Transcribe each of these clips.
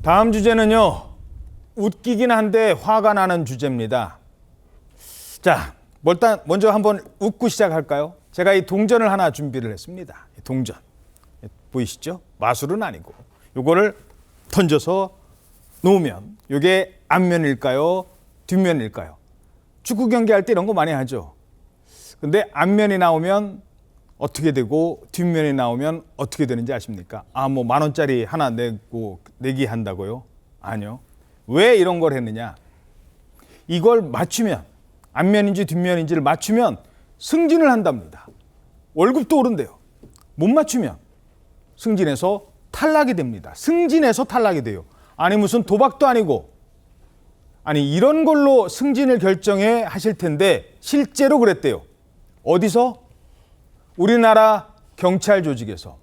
다음 주제는요, 웃기긴 한데 화가 나는 주제입니다. 자, 일단 먼저 한번 웃고 시작할까요? 제가 이 동전을 하나 준비를 했습니다. 동전 보이시죠? 마술은 아니고 요거를 던져서 놓으면 이게 앞면일까요? 뒷면일까요? 축구 경기할 때 이런 거 많이 하죠. 근데 앞면이 나오면 어떻게 되고 뒷면이 나오면 어떻게 되는지 아십니까? 뭐 10,000원짜리 하나 내기 한다고요? 아니요. 왜 이런 걸 했느냐? 이걸 맞추면 앞면인지 뒷면인지를 맞추면 승진을 한답니다. 월급도 오른대요. 못 맞추면 승진해서 탈락이 됩니다. 승진해서 탈락이 돼요. 아니 무슨 도박도 아니고 아니 이런 걸로 승진을 결정해 하실 텐데 실제로 그랬대요. 어디서? 우리나라 경찰 조직에서.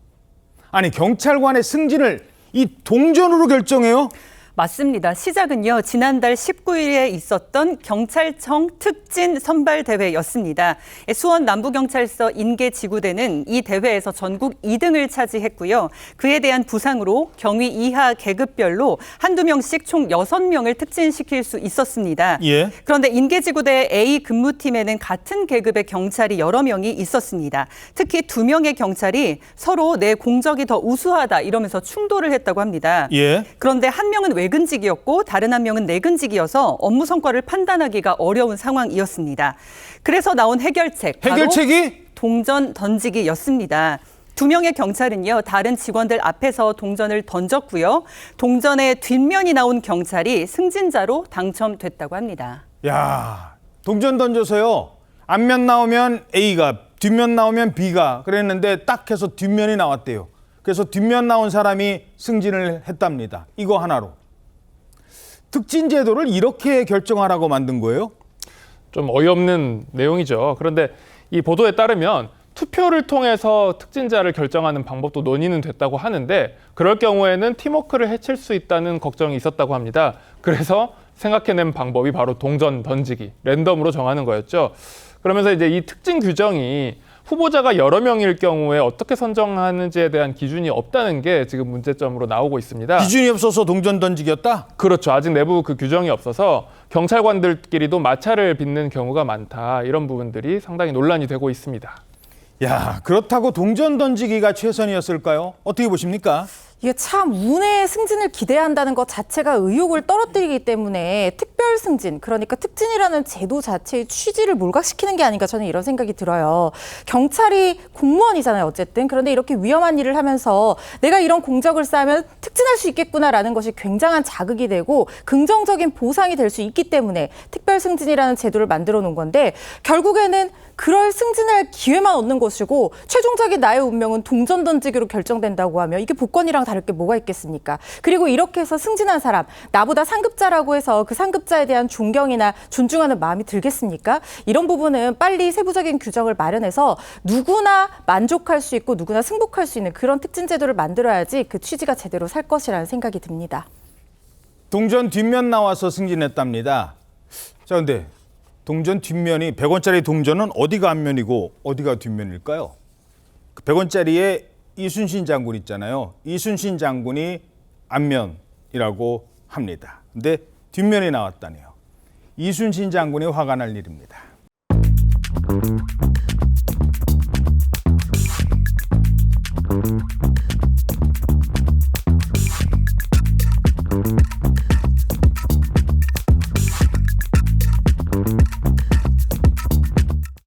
아니 경찰관의 승진을 이 동전으로 결정해요? 맞습니다. 시작은요, 지난달 19일에 있었던 경찰청 특진 선발 대회였습니다. 수원 남부경찰서 인계지구대는 이 대회에서 전국 2등을 차지했고요. 그에 대한 부상으로 경위 이하 계급별로 한두 명씩 총 6명을 특진시킬 수 있었습니다. 예. 그런데 인계지구대 A 근무팀에는 같은 계급의 경찰이 여러 명이 있었습니다. 특히 2명의 경찰이 서로 내 공적이 더 우수하다 이러면서 충돌을 했다고 합니다. 예. 그런데 한 명은 외근직이었고 다른 한 명은 내근직이어서 업무 성과를 판단하기가 어려운 상황이었습니다. 그래서 나온 해결책이 동전 던지기였습니다. 2명의 경찰은요, 다른 직원들 앞에서 동전을 던졌고요. 동전의 뒷면이 나온 경찰이 승진자로 당첨됐다고 합니다. 야, 동전 던져서요. 앞면 나오면 A가, 뒷면 나오면 B가 그랬는데 딱 해서 뒷면이 나왔대요. 그래서 뒷면 나온 사람이 승진을 했답니다. 이거 하나로. 특진 제도를 이렇게 결정하라고 만든 거예요? 좀 어이없는 내용이죠. 그런데 이 보도에 따르면 투표를 통해서 특진자를 결정하는 방법도 논의는 됐다고 하는데 그럴 경우에는 팀워크를 해칠 수 있다는 걱정이 있었다고 합니다. 그래서 생각해낸 방법이 바로 동전 던지기, 랜덤으로 정하는 거였죠. 그러면서 이제 이 특진 규정이 후보자가 여러 명일 경우에 어떻게 선정하는지에 대한 기준이 없다는 게 지금 문제점으로 나오고 있습니다. 기준이 없어서 동전 던지기였다? 그렇죠. 아직 내부 그 규정이 없어서 경찰관들끼리도 마찰을 빚는 경우가 많다. 이런 부분들이 상당히 논란이 되고 있습니다. 야, 그렇다고 동전 던지기가 최선이었을까요? 어떻게 보십니까? 이게 참 운의 승진을 기대한다는 것 자체가 의욕을 떨어뜨리기 때문에 특별 승진, 그러니까 특진이라는 제도 자체의 취지를 몰각시키는 게 아닌가 저는 이런 생각이 들어요. 경찰이 공무원이잖아요, 어쨌든. 그런데 이렇게 위험한 일을 하면서 내가 이런 공적을 쌓으면 특진할 수 있겠구나라는 것이 굉장한 자극이 되고 긍정적인 보상이 될 수 있기 때문에 특별 승진이라는 제도를 만들어 놓은 건데 결국에는 그럴 승진할 기회만 얻는 것이고 최종적인 나의 운명은 동전 던지기로 결정된다고 하면 이게 복권이랑 다를 게 뭐가 있겠습니까? 그리고 이렇게 해서 승진한 사람, 나보다 상급자라고 해서 그 상급자에 대한 존경이나 존중하는 마음이 들겠습니까? 이런 부분은 빨리 세부적인 규정을 마련해서 누구나 만족할 수 있고 누구나 승복할 수 있는 그런 특진 제도를 만들어야지 그 취지가 제대로 살 것이라는 생각이 듭니다. 동전 뒷면 나와서 승진했답니다. 자, 근데 동전 뒷면이 100원짜리 동전은 어디가 앞면이고 어디가 뒷면일까요? 그 100원짜리에 이순신 장군 있잖아요. 이순신 장군이 앞면이라고 합니다. 근데 뒷면이 나왔다네요. 이순신 장군이 화가 날 일입니다.